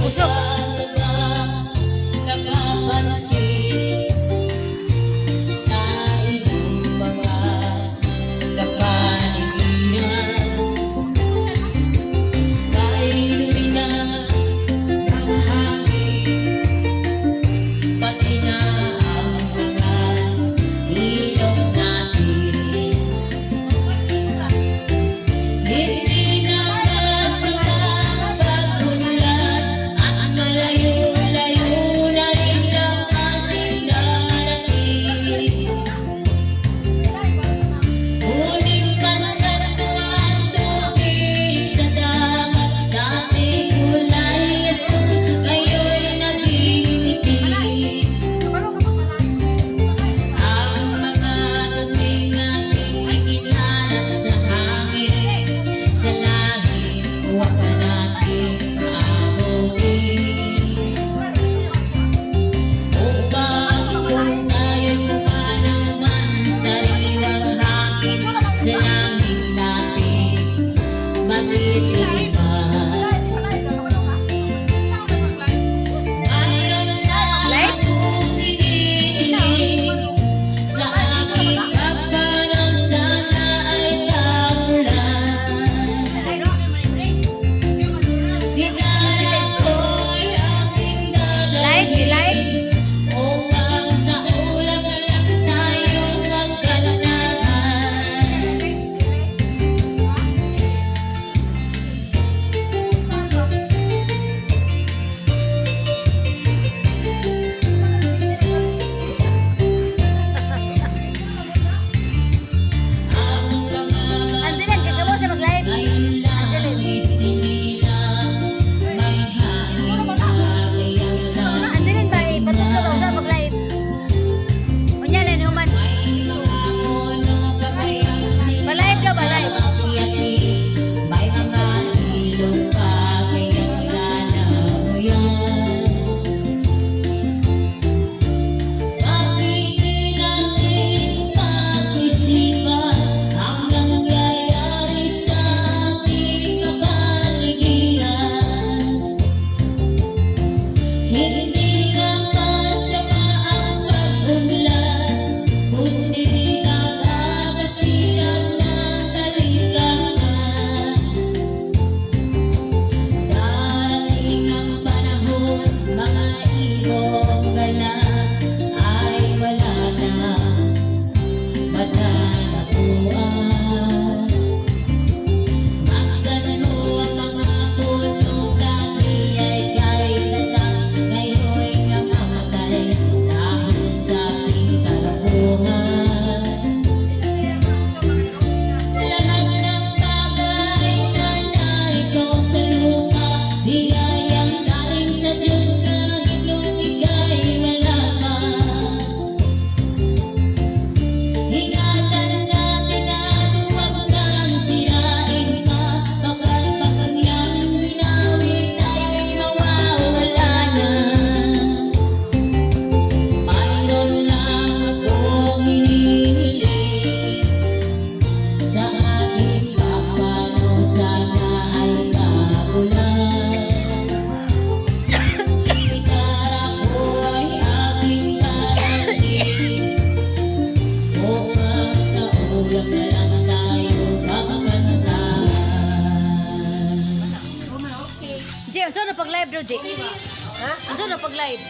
Busog. Nakapansin sa iyong mga kapaligiran, kahit lumina ang hangin, pati na ang mga ilog natin. Hindi na masama pag-unlad at malayo-layo na rin ang ating darating. Ngunit basta't ang tubig sa dagat, dating kulay asul, ngayon naging itim. Ang mga duming ating ikinalat sa hangin, sa langit huwag na natin aamuin. Upang kung tayo'y kumanaman sa sariwang hangin, sa langit natin matitibay. Mayroon na akong hinihiling sa aking pagpanaw, sana ay tagulan. Hinarap ko'y aking dadalhin upang sa ulang lang tayong magkanahan. Ang mga Andiyan, kagamo sa mag-live. ngayon lang isinilang, may hangin kagayang lang. Andiyan ba? Patutlo daw sa mag-live. Kunya na inuman. May mga puno kagayang sila, Ba-live daw, ba-live. makiaki. May mga ilog kagayang lalamuyan. Bakit natin pag-isipan ang nangyayari sa ating kapaligiran? Hindi nga masama ang pag-unlad, kundi nagkakasiran ng kalikasan. Darating ang panahon, mga ibong gala ay wala na matatapuan. Masdan mo ang mga puno dati ay kailan lang, ngayon'y namamatay dahil sa ating kalabuhan. Lahat ng bagay na narito sa lupa, biyayang galing sa Diyos kahit nung ika'y wala pa. Ingatan natin at huwag kang sirain pa, baka't pag kanyang binawit ay mawawala na. Mayroon lang akong hinihiling sa aking pagpanaw, sana ay tagulan. Gitara ko ay aking dadalhin upang sa ulang na lang tayo magkantahan. Jay, unsa na pag-live daw, Jay? Ha? Unsa na pag-live?